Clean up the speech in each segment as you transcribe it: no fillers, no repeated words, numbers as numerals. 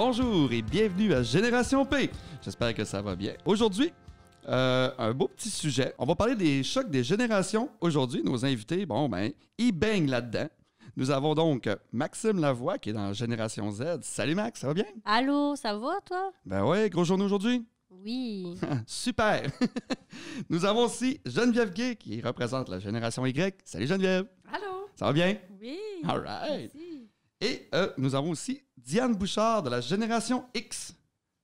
Bonjour et bienvenue à Génération P. J'espère que ça va bien. Aujourd'hui, un beau petit sujet. On va parler des chocs des générations. Aujourd'hui, nos invités, ils baignent là-dedans. Nous avons donc Maxime Lavoie qui est dans Génération Z. Salut Max, ça va bien? Allô, ça va toi? Ben ouais, grosse journée aujourd'hui? Oui. Super! Nous avons aussi Geneviève Gay qui représente la Génération Y. Salut Geneviève! Allô? Ça va bien? Oui. All right. Merci. Et nous avons aussi Diane Bouchard de la Génération X.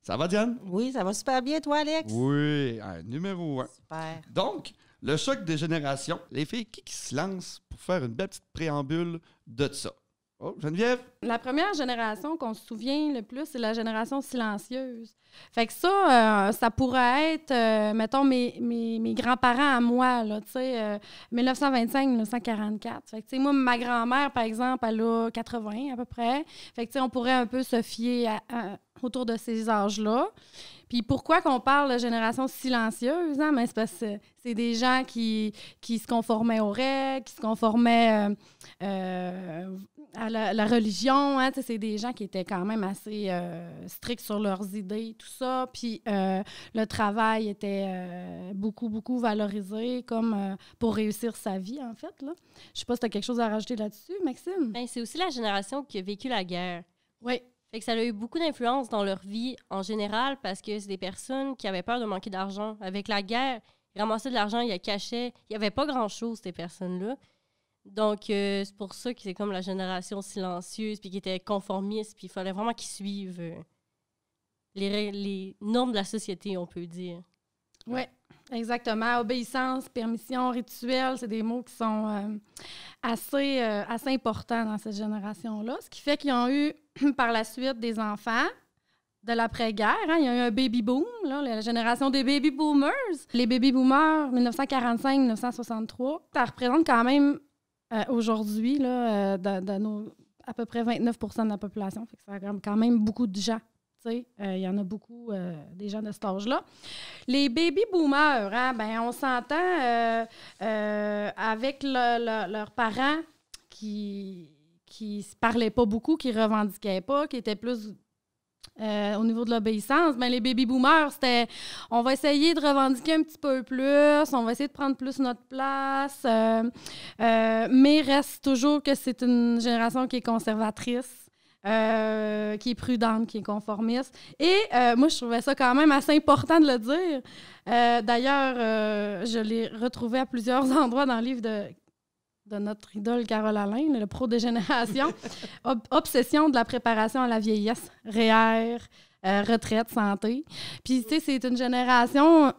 Ça va, Diane? Oui, ça va super bien, toi, Alex? Oui, numéro 1. Super. Donc, le choc des générations, les filles, qui se lance pour faire une belle petite préambule de ça? Oh, Geneviève? La première génération qu'on se souvient le plus, c'est la génération silencieuse. Fait que ça, ça pourrait être, mettons, mes grands-parents à moi, là, tu sais, 1925-1944. Fait que, tu sais, moi, ma grand-mère, par exemple, elle a 80 à peu près. Fait que, tu sais, on pourrait un peu se fier autour de ces âges-là. Puis pourquoi qu'on parle de génération silencieuse? Hein? Mais c'est parce que c'est des gens qui se conformaient aux règles, qui se conformaient à la religion. Hein? C'est des gens qui étaient quand même assez stricts sur leurs idées, tout ça. Puis le travail était beaucoup, beaucoup valorisé comme pour réussir sa vie, en fait. Là. Je sais pas si tu as quelque chose à rajouter là-dessus, Maxime? Ben, c'est aussi la génération qui a vécu la guerre. Oui. Fait que ça a eu beaucoup d'influence dans leur vie en général parce que c'est des personnes qui avaient peur de manquer d'argent. Avec la guerre, ils ramassaient de l'argent, ils le cachaient. Il n'y avait pas grand-chose, ces personnes-là. Donc, c'est pour ça que c'est comme la génération silencieuse puis qui était conformiste. Puis il fallait vraiment qu'ils suivent les normes de la société, on peut dire. Oui, exactement. Obéissance, permission, rituel, c'est des mots qui sont assez importants dans cette génération-là. Ce qui fait qu'ils ont eu par la suite des enfants de l'après-guerre. Hein. Il y a eu un baby-boom, là, la génération des baby-boomers. Les baby-boomers, 1945-1963, ça représente quand même aujourd'hui là, à peu près 29 % de la population. Fait que ça a quand même beaucoup de gens. Il y en a beaucoup, des gens de cet âge-là. Les baby-boomers, hein, ben, on s'entend avec leurs parents qui se parlaient pas beaucoup, qui revendiquaient pas, qui étaient plus au niveau de l'obéissance. Ben, les baby-boomers, c'était on va essayer de revendiquer un petit peu plus, on va essayer de prendre plus notre place, mais reste toujours que c'est une génération qui est conservatrice. Qui est prudente, qui est conformiste. Et moi, je trouvais ça quand même assez important de le dire. D'ailleurs, je l'ai retrouvé à plusieurs endroits dans le livre de notre idole Carole Alain, le pro des générations. Obsession de la préparation à la vieillesse, REER, retraite, santé. Puis, tu sais, c'est une génération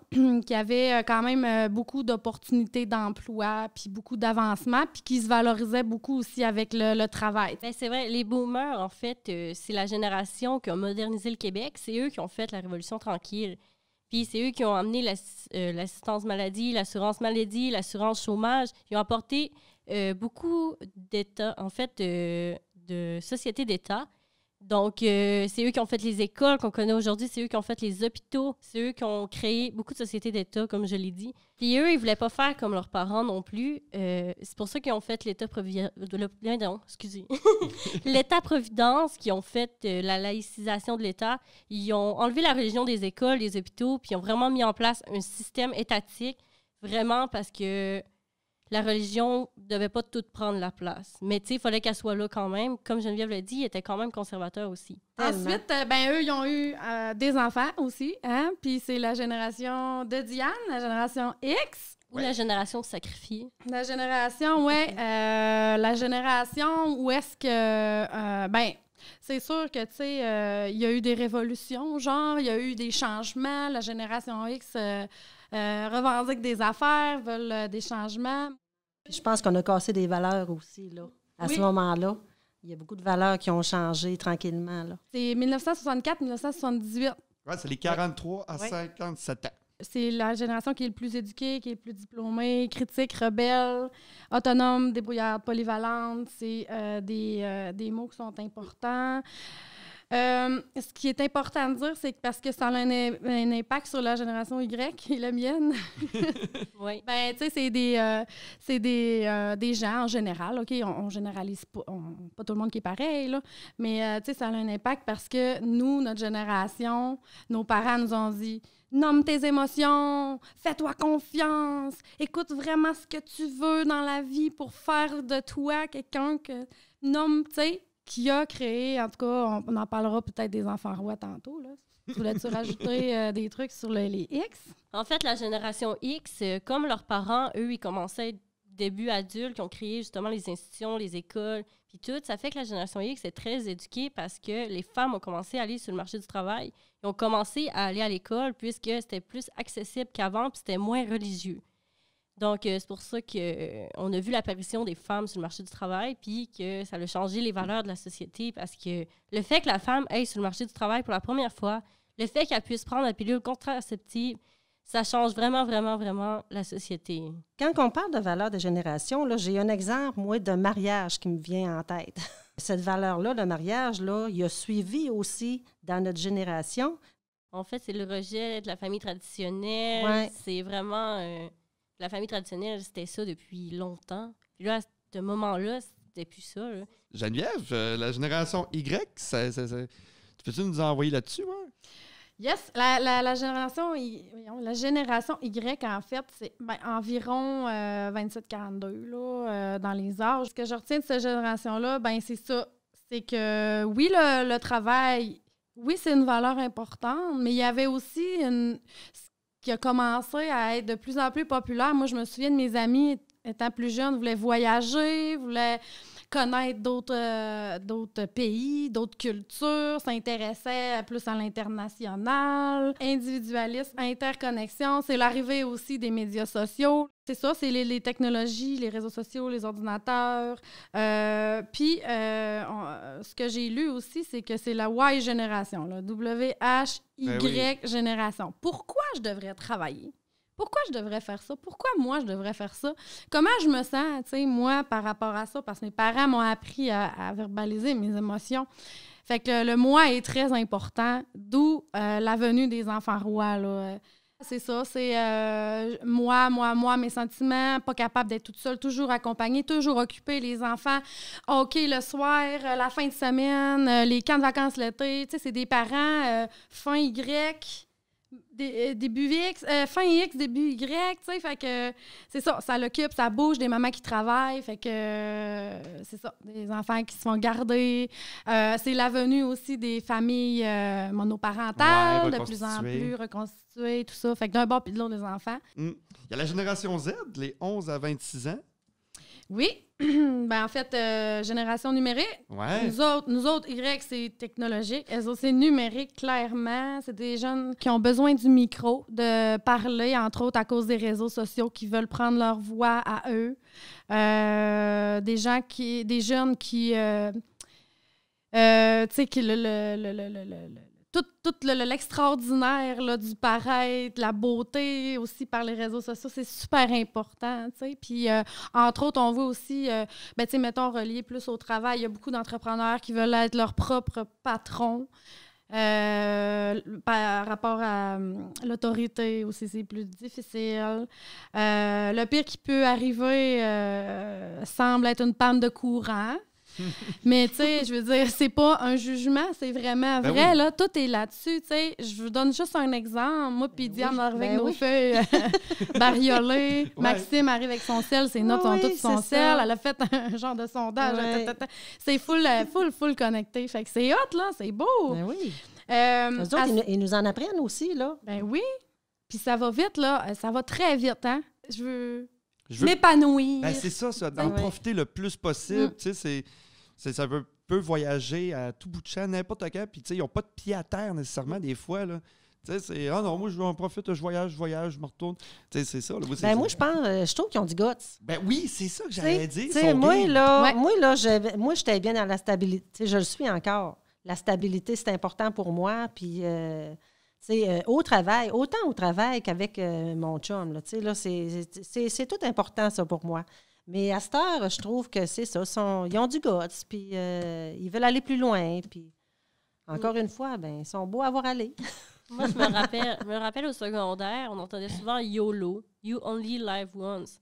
qui avait quand même beaucoup d'opportunités d'emploi, puis beaucoup d'avancement, puis qui se valorisait beaucoup aussi avec le travail. Ben, c'est vrai, les boomers, en fait, c'est la génération qui a modernisé le Québec. C'est eux qui ont fait la Révolution tranquille. Puis c'est eux qui ont amené l'assistance maladie, l'assurance maladie, l'assurance chômage. Ils ont apporté beaucoup d'États, en fait, de sociétés d'État. Donc, c'est eux qui ont fait les écoles qu'on connaît aujourd'hui, c'est eux qui ont fait les hôpitaux, c'est eux qui ont créé beaucoup de sociétés d'État, comme je l'ai dit. Puis eux, ils ne voulaient pas faire comme leurs parents non plus. C'est pour ça qu'ils ont fait l'État-providence, qui ont fait la laïcisation de l'État. Ils ont enlevé la religion des écoles, des hôpitaux, puis ils ont vraiment mis en place un système étatique, vraiment parce que la religion ne devait pas tout prendre la place. Mais tu sais, il fallait qu'elle soit là quand même. Comme Geneviève l'a dit, ils étaient quand même conservateurs aussi. Ensuite, eux, ils ont eu des enfants aussi. Hein? Puis c'est la génération de Diane, la génération X. Ou la génération sacrifiée. La génération, oui. La génération où est-ce que... c'est sûr que, tu sais, il y a eu des révolutions, genre, il y a eu des changements. La génération X revendique des affaires, veulent des changements. Je pense qu'on a cassé des valeurs aussi, là. À ce moment-là, il y a beaucoup de valeurs qui ont changé tranquillement, là. C'est 1964-1978. Ouais, c'est les 43 à 57 ans. C'est la génération qui est le plus éduquée, qui est le plus diplômée, critique, rebelle, autonome, débrouillarde, polyvalente. C'est des mots qui sont importants. Ce qui est important de dire, c'est que parce que ça a un impact sur la génération Y et la mienne, Oui. ben, tu sais, c'est des gens en général, OK? On généralise pas, pas tout le monde qui est pareil, là, mais tu sais, ça a un impact parce que nous, notre génération, nos parents nous ont dit « Nomme tes émotions, fais-toi confiance, écoute vraiment ce que tu veux dans la vie pour faire de toi quelqu'un que... » Nomme, tu sais, qui a créé, en tout cas, on en parlera peut-être des enfants rois tantôt, là. Tu voulais-tu rajouter des trucs sur les X? En fait, la génération X, comme leurs parents, eux, ils commençaient à être début adultes, qui ont créé justement les institutions, les écoles, puis tout. Ça fait que la génération X est très éduquée parce que les femmes ont commencé à aller sur le marché du travail. Ils ont commencé à aller à l'école puisque c'était plus accessible qu'avant puis c'était moins religieux. Donc, c'est pour ça qu'on a vu l'apparition des femmes sur le marché du travail puis que ça a changé les valeurs de la société parce que le fait que la femme aille sur le marché du travail pour la première fois, le fait qu'elle puisse prendre la pilule contraceptive, ça change vraiment, vraiment, vraiment la société. Quand on parle de valeur de génération, là, j'ai un exemple, moi, de mariage qui me vient en tête. Cette valeur-là, le mariage, là, il a suivi aussi dans notre génération. En fait, c'est le rejet de la famille traditionnelle. Ouais. C'est vraiment... la famille traditionnelle, c'était ça depuis longtemps. Puis là, à ce moment-là, c'était plus ça. Là. Geneviève, la génération Y, tu peux-tu nous envoyer là-dessus? Ouais? Yes, la génération Y, en fait, c'est environ 27-42 là, dans les âges. Ce que je retiens de cette génération-là, ben c'est ça. C'est que, oui, le travail, oui, c'est une valeur importante, mais il y avait aussi ce qui a commencé à être de plus en plus populaire. Moi, je me souviens de mes amis, étant plus jeunes, voulaient voyager, voulaient connaître d'autres pays, d'autres cultures, s'intéressaient plus à l'international, individualisme, interconnexion. C'est l'arrivée aussi des médias sociaux. C'est ça, c'est les technologies, les réseaux sociaux, les ordinateurs. Puis, ce que j'ai lu aussi, c'est que c'est la Y génération, la WHY génération. Pourquoi je devrais travailler? Pourquoi je devrais faire ça? Pourquoi moi, je devrais faire ça? Comment je me sens, tu sais, moi, par rapport à ça? Parce que mes parents m'ont appris à verbaliser mes émotions. Fait que le moi est très important, d'où la venue des enfants rois, là. C'est ça, c'est moi, mes sentiments, pas capable d'être toute seule, toujours accompagnée, toujours occupée, les enfants, OK, le soir, la fin de semaine, les camps de vacances l'été, tu sais, c'est des parents fin Y... début X, fin X, début Y, tu sais, fait que c'est ça, ça l'occupe, ça bouge, des mamans qui travaillent, fait que c'est ça, des enfants qui se font garder. C'est la venue aussi des familles monoparentales, de plus en plus reconstituées, tout ça, fait que d'un bord puis de l'autre des enfants. Il y a la génération Z, les 11 à 26 ans. Oui, ben en fait, génération numérique. Ouais. Nous autres, Y, c'est technologique. Elles autres, c'est numérique, clairement. C'est des jeunes qui ont besoin du micro, de parler, entre autres, à cause des réseaux sociaux, qui veulent prendre leur voix à eux. Des jeunes qui, tu sais, qui tout l'extraordinaire là, du paraître, la beauté aussi par les réseaux sociaux, c'est super important, tu sais. Puis, entre autres, on voit aussi, tu sais, mettons, relié plus au travail, il y a beaucoup d'entrepreneurs qui veulent être leur propre patron. Par rapport à l'autorité aussi, c'est plus difficile. Le pire qui peut arriver semble être une panne de courant. Mais tu sais, je veux dire, c'est pas un jugement, c'est vraiment vrai, là. Tout est là-dessus, tu sais. Je vous donne juste un exemple. Moi puis Diane arrive avec nos feuilles bariolées. Ouais. Maxime arrive avec son sel, ses notes sont toutes son sel. Elle a fait un genre de sondage. Ouais. C'est full connecté. Fait que c'est hot, là, c'est beau. Ben oui. Eux autres, ils nous en apprennent aussi, là. Ben oui. Puis ça va vite, là. Ça va très vite, hein. Je veux m'épanouir. Ben c'est ça, d'en profiter le plus possible. Tu sais, ça peut voyager à tout bout de champ, n'importe quand. Puis, tu sais, ils n'ont pas de pied à terre nécessairement, des fois, là. Tu sais, c'est « Ah non, moi, je en profite, je voyage, je me retourne. » Tu sais, c'est ça. Là, moi, je trouve qu'ils ont du guts. Ben oui, c'est ça que j'allais dire. Moi, j'étais bien dans la stabilité. Tu sais, je le suis encore. La stabilité, c'est important pour moi. Puis... au travail, autant au travail qu'avec mon chum. Là, là, c'est tout important, ça, pour moi. Mais à cette heure, je trouve que c'est ça. Ils ont du guts, puis ils veulent aller plus loin. Puis, Encore une fois, ben ils sont beaux à voir aller. Moi, je me rappelle au secondaire, on entendait souvent YOLO, You Only Live Once.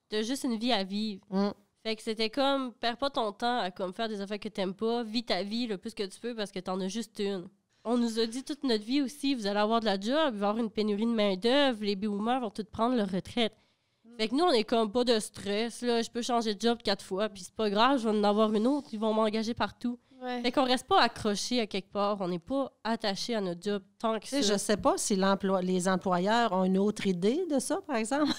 T'as juste une vie à vivre. Fait que c'était comme, perds pas ton temps à comme faire des affaires que t'aimes pas, vis ta vie le plus que tu peux parce que t'en as juste une. On nous a dit toute notre vie aussi, vous allez avoir de la job, il va y avoir une pénurie de main-d'œuvre, les boomers vont tous prendre leur retraite. Fait que nous, on est comme pas de stress, là. Je peux changer de job 4 fois, puis c'est pas grave, je vais en avoir une autre, ils vont m'engager partout. Ouais. Fait qu'on reste pas accroché à quelque part, on n'est pas attaché à notre job tant que ça. Je sais pas si les employeurs ont une autre idée de ça, par exemple.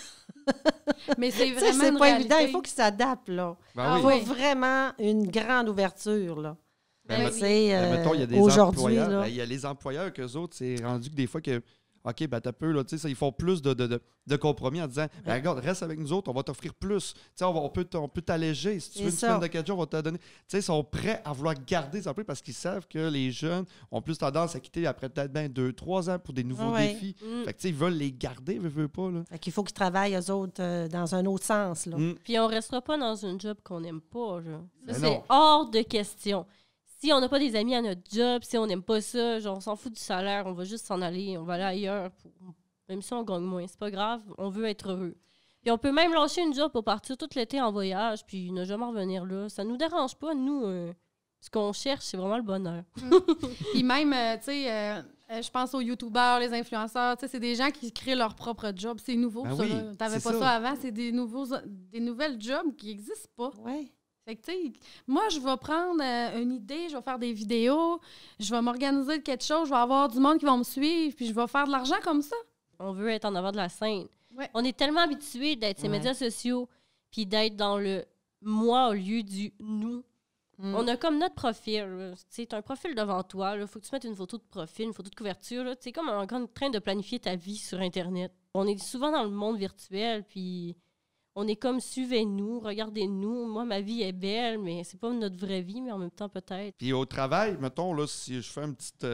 Mais c'est Tu sais, vraiment c'est une pas évident, réalité. il faut qu'ils s'adaptent, là. Ben Il oui. faut vraiment une grande ouverture, là. Ben, Ben Tu sais, mettons, il y a des aujourd'hui, employeurs. là. Ben, il y a les employeurs qu'eux autres, c'est rendu que des fois que. OK, ben t'as peu, là, tu sais, ça, ils font plus de compromis en disant ben, regarde, reste avec nous autres, on va t'offrir plus. Tu sais, on peut t'alléger. Si tu veux une semaine de 4 jours, on va te donner. Tu sais, ils sont prêts à vouloir garder ça un peu parce qu'ils savent que les jeunes ont plus tendance à quitter après peut-être 2-3 ans pour des nouveaux défis. Fait que, tu sais, ils veulent les garder, veulent pas, là. Fait qu'il faut qu'ils travaillent, eux autres, dans un autre sens, là. Puis on restera pas dans un job qu'on n'aime pas, là. Ça, Ben c'est non. hors de question. Si on n'a pas des amis à notre job, si on n'aime pas ça, genre on s'en fout du salaire, on va juste s'en aller, on va aller ailleurs. Même si on gagne moins, c'est pas grave, on veut être heureux. Puis on peut même lâcher une job pour partir tout l'été en voyage, puis ne jamais revenir là. Ça nous dérange pas, nous. Ce qu'on cherche, c'est vraiment le bonheur. Puis même, tu sais, je pense aux YouTubeurs, les influenceurs, tu sais, c'est des gens qui créent leur propre job. C'est nouveau, Ben ça. oui, Là. T'avais c'est pas ça. ça avant. C'est des nouvelles jobs qui n'existent pas. Oui. Fait que, tu sais, moi, je vais prendre une idée, je vais faire des vidéos, je vais m'organiser de quelque chose, je vais avoir du monde qui va me suivre, puis je vais faire de l'argent comme ça. On veut être en avant de la scène. Ouais. On est tellement habitués d'être ces médias sociaux, puis d'être dans le moi au lieu du nous. On a comme notre profil. là. C'est un profil devant toi. Il faut que tu mettes une photo de profil, une photo de couverture. là. C'est comme en train de planifier ta vie sur Internet. On est souvent dans le monde virtuel, puis on est comme suivez-nous, regardez-nous. Moi, ma vie est belle, mais c'est pas notre vraie vie, mais en même temps, peut-être. Puis au travail, mettons, là, si je fais une petite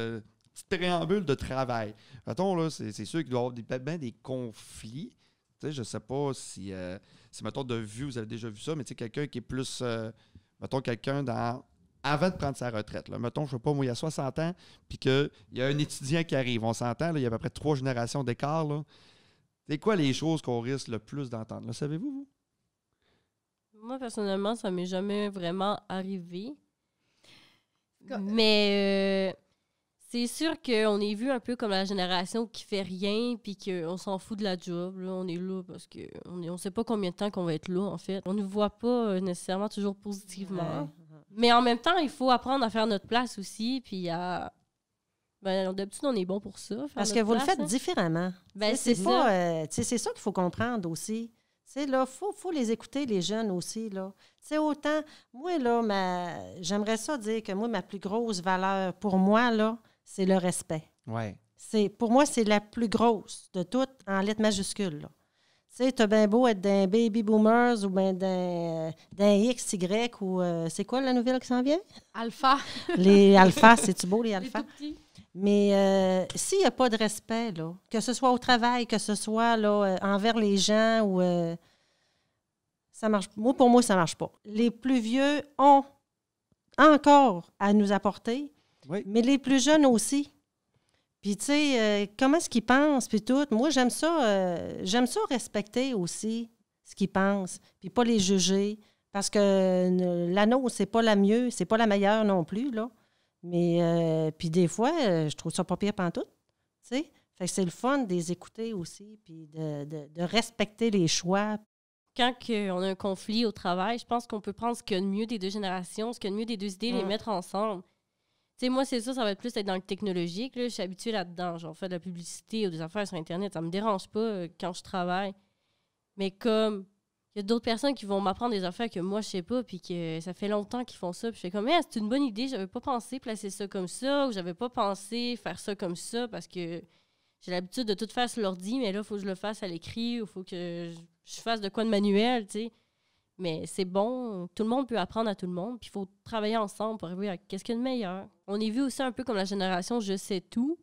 préambule de travail, mettons, là, c'est sûr qu'il doit y avoir des conflits. Tu sais, je sais pas si, mettons, de vue, vous avez déjà vu ça, mais tu sais, quelqu'un qui est plus, mettons, quelqu'un avant de prendre sa retraite. Là. Mettons, je sais pas, moi, il y a 60 ans, puis qu'il y a un étudiant qui arrive. On s'entend, là, il y a à peu près 3 générations d'écart, là. C'est quoi les choses qu'on risque le plus d'entendre? Le savez-vous, vous? Moi, personnellement, ça m'est jamais vraiment arrivé. Go- Mais c'est sûr qu'on est vu un peu comme la génération qui fait rien puis qu'on s'en fout de la job. Là. On est là parce qu'on sait pas combien de temps qu'on va être là, en fait. On ne voit pas nécessairement toujours positivement. Ouais. Mais en même temps, il faut apprendre à faire notre place aussi puis à... Ben, d'habitude, on est bon pour ça. faire Parce que notre vous le place, faites hein. différemment. Ben, c'est c'est pas, ça. c'est ça qu'il faut comprendre aussi. Là, faut les écouter, les jeunes aussi. Là. Autant, moi, là, j'aimerais ça dire que moi, ma plus grosse valeur pour moi, là, c'est le respect. Ouais. Pour moi, c'est la plus grosse de toutes en lettres majuscules. Tu sais, t'as bien beau être d'un baby boomers ou bien d'un XY ou c'est quoi la nouvelle qui s'en vient? Alpha. Les alphas, c'est-tu beau, les Les alphas? tout petits. Mais s'il n'y a pas de respect, là, que ce soit au travail, que ce soit là, envers les gens, ou ça marche. Pour moi, ça ne marche pas. Les plus vieux ont encore à nous apporter, Oui. mais les plus jeunes aussi. Puis, tu sais, comment est-ce qu'ils pensent, puis tout. Moi, j'aime ça respecter aussi ce qu'ils pensent, puis pas les juger, parce que la nôtre, c'est pas la mieux, c'est pas la meilleure non plus, là. Mais, puis des fois, je trouve ça pas pire pantoute, tu sais. Fait que c'est le fun de les écouter aussi, puis de respecter les choix. Quand on a un conflit au travail, je pense qu'on peut prendre ce qu'il y a de mieux des deux générations, ce qu'il y a de mieux des deux idées, les mettre ensemble. Tu sais, moi, c'est ça va être plus être dans le technologique. Là. Je suis habituée là-dedans. Genre, faire de la publicité ou des affaires sur Internet, ça me dérange pas quand je travaille. Mais comme... Il y a d'autres personnes qui vont m'apprendre des affaires que moi, je sais pas, puis que ça fait longtemps qu'ils font ça. Puis je fais comme, c'est une bonne idée, j'avais pas pensé placer ça comme ça, ou j'avais pas pensé faire ça comme ça, parce que j'ai l'habitude de tout faire sur l'ordi, mais là, il faut que je le fasse à l'écrit, ou il faut que je fasse de quoi de manuel, tu sais. Mais c'est bon, tout le monde peut apprendre à tout le monde, puis il faut travailler ensemble pour arriver à qu'est-ce qu'il y a de meilleur. On est vu aussi un peu comme la génération « je sais tout »,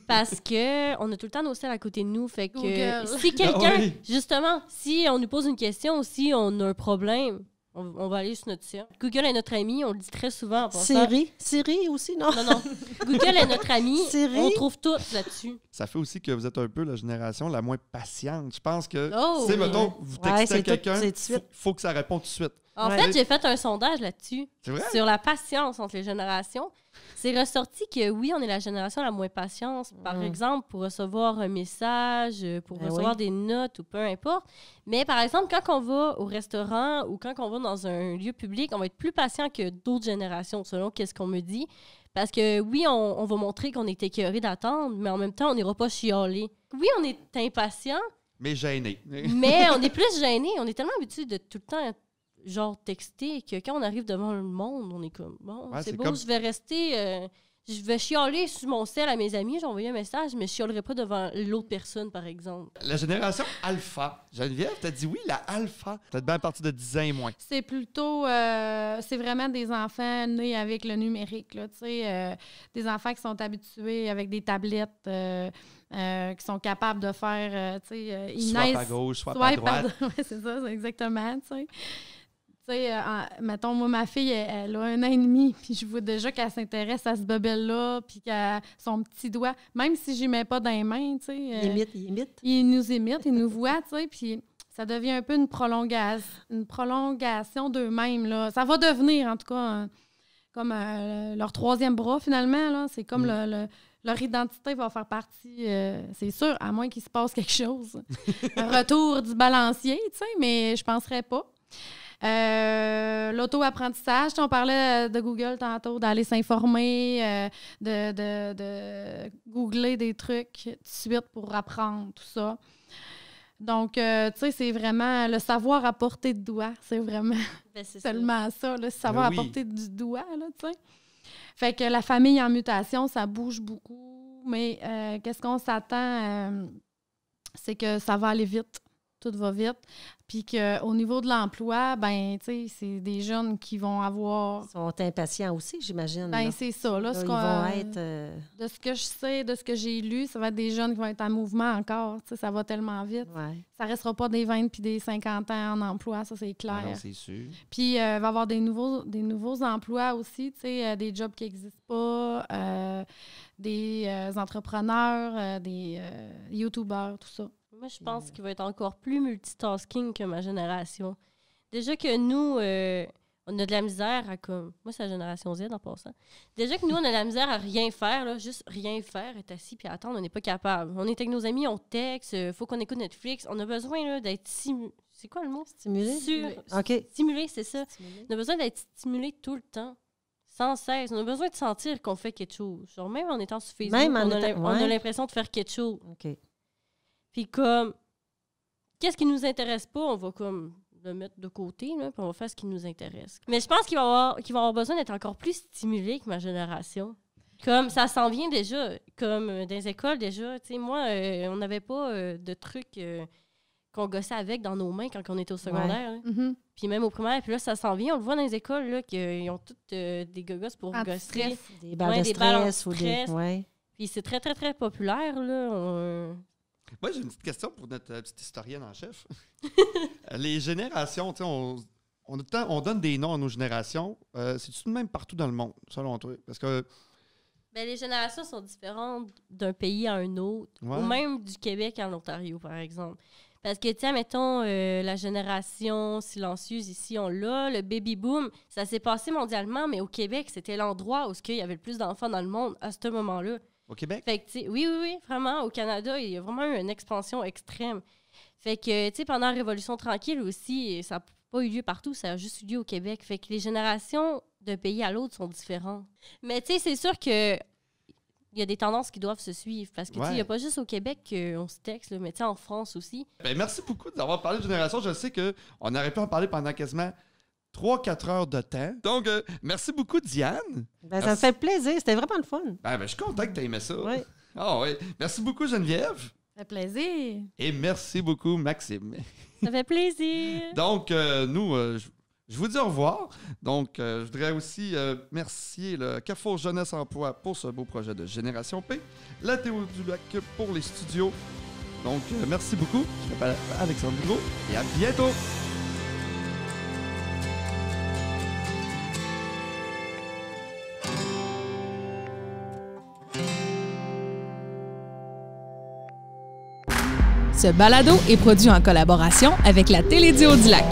parce qu'on a tout le temps nos selles à côté de nous. Fait que Google. si quelqu'un, Ah oui. justement, si on nous pose une question ou si on a un problème, On va aller sur notre site. Google est notre ami, on le dit très souvent en passant. Siri aussi, non? Non. Google est notre ami. Siri? On trouve tout là-dessus. Ça fait aussi que vous êtes un peu la génération la moins patiente. Je pense que, Oh, tu sais, oui. mettons, vous textez à quelqu'un, c'est tout de suite. faut que ça réponde tout de suite. En Ouais. fait, j'ai fait un sondage là-dessus. C'est vrai? Sur la patience entre les générations. C'est ressorti que oui, on est la génération la moins patiente. Par exemple, pour recevoir un message, pour Ben recevoir oui. des notes ou peu importe. Mais par exemple, quand on va au restaurant ou quand on va dans un lieu public, on va être plus patient que d'autres générations, selon qu'est-ce qu'on me dit. Parce que oui, on va montrer qu'on est écœuré d'attendre, mais en même temps, on n'ira pas chialer. Oui, on est impatient, Mais gêné. mais on est plus gêné. On est tellement habitué de tout le temps genre texter que quand on arrive devant le monde, on est comme bon, Ouais, c'est c'est beau, comme- je vais rester, je vais chialer sur mon sel à mes amis, j'ai envoyé un message, mais je chialerai pas devant l'autre personne, par exemple. La génération alpha. Geneviève, t'as dit oui, la alpha. Peut-être bien à partir de 10 ans et moins. C'est plutôt, c'est vraiment des enfants nés avec le numérique, là, tu sais, des enfants qui sont habitués avec des tablettes, qui sont capables de faire, tu sais, ils Soit à naissent... gauche, soit à droite. Ouais, c'est ça, c'est exactement, tu sais. Tu sais, mettons, moi, ma fille, elle a 1 an et demi, puis je vois déjà qu'elle s'intéresse à ce bebelle-là, puis qu'elle son petit doigt, même si je lui mets pas dans les mains, tu sais. Il imite. Il nous imite, il nous voit, tu sais, puis ça devient un peu une prolongation d'eux-mêmes, là. Ça va devenir, en tout cas, comme leur 3e bras, finalement, là. C'est comme leur identité va faire partie, c'est sûr, à moins qu'il se passe quelque chose. Un retour du balancier, tu sais, mais je penserais pas. L'auto-apprentissage, on parlait de Google tantôt, d'aller s'informer, de googler des trucs tout de suite pour apprendre tout ça. Donc, tu sais, c'est vraiment le savoir à portée de doigt. C'est vraiment Ben, c'est ça. tellement ça, le savoir oui. à portée du doigt, là, tu sais. Fait que la famille en mutation, ça bouge beaucoup, mais qu'est-ce qu'on s'attend? C'est que ça va aller vite. Tout va vite. Puis qu'au niveau de l'emploi, ben, tu sais, c'est des jeunes qui vont avoir... Ils sont impatients aussi, j'imagine. Ben, là. c'est ça. Là, Là, ce ils qu'on- vont être... De ce que je sais, de ce que j'ai lu, ça va être des jeunes qui vont être en mouvement encore. Tu sais, ça va tellement vite. ouais. Ça restera pas des 20 puis des 50 ans en emploi, ça, c'est Ah clair. non, c'est sûr. Puis, il va y avoir des nouveaux emplois aussi, tu sais, des jobs qui n'existent pas, des entrepreneurs, des YouTubers, tout ça. Moi, je pense qu'il va être encore plus multitasking que ma génération. Déjà que nous, on a de la misère à comme... Moi, c'est la génération Z en passant. Déjà que nous, on a de la misère à rien faire, là, juste rien faire, être assis puis attendre, on n'est pas capable. On est avec nos amis, on texte, faut qu'on écoute Netflix. On a besoin là, d'être C'est quoi le mot? Stimulé? OK. Stimulé, c'est ça. On a besoin d'être stimulé tout le temps. Sans cesse. On a besoin de sentir qu'on fait quelque chose. Genre, même en étant sur Facebook, Même en on a étant- on a ouais. l'impression de faire quelque chose. OK. Puis comme, qu'est-ce qui nous intéresse pas, on va comme le mettre de côté, là, puis on va faire ce qui nous intéresse. Mais je pense qu'ils vont avoir besoin d'être encore plus stimulés que ma génération. Comme, ça s'en vient déjà. Comme dans les écoles, déjà. Tu sais, moi, on n'avait pas de trucs qu'on gossait avec dans nos mains quand on était au secondaire. Là. Mhm. Puis même au primaire. Puis là, ça s'en vient. On le voit dans les écoles, là, qu'ils ont toutes des gogosses pour gosser. Anti-stress. Des balles Ouais, de des balles stress ou des... anti-stress. Ouais. Puis c'est très, très, très populaire, là. Moi, j'ai une petite question pour notre petite historienne en chef. Les générations, tu sais, on donne des noms à nos générations. C'est-tu de même partout dans le monde, selon toi? Parce que, Ben, les générations sont différentes d'un pays à un autre, Ouais. ou même du Québec à l'Ontario, par exemple. Parce que, tiens, mettons, la génération silencieuse ici, on l'a, le baby-boom, ça s'est passé mondialement, mais au Québec, c'était l'endroit où il y avait le plus d'enfants dans le monde à ce moment-là. au Québec, Fait que, tu sais, oui, vraiment, au Canada, il y a vraiment eu une expansion extrême. Fait que, tu sais, pendant la Révolution tranquille aussi, ça n'a pas eu lieu partout, ça a juste eu lieu au Québec. Fait que les générations d'un pays à l'autre sont différentes. Mais, tu sais, c'est sûr que il y a des tendances qui doivent se suivre. Parce que, tu sais, il n'y a pas juste au Québec qu'on se texte, là, mais tu sais, en France aussi. ben, merci beaucoup d'avoir parlé de génération. Je sais qu'on aurait pu en parler pendant quasiment 3-4 heures de temps. Donc, merci beaucoup, Diane. Ben, ça me fait plaisir. C'était vraiment le fun. Ben, je suis content que tu aies aimé ça. Oui. Ah oui. Merci beaucoup, Geneviève. Ça fait plaisir. Et merci beaucoup, Maxime. Ça fait plaisir! Donc, nous, je vous dis au revoir. Donc, je voudrais aussi remercier le Carrefour Jeunesse Emploi pour ce beau projet de Génération P, la Théo du Lac pour les studios. Donc, merci beaucoup. Je m'appelle Alexandre Dugault et à bientôt! Ce balado est produit en collaboration avec la Télédio du Lac.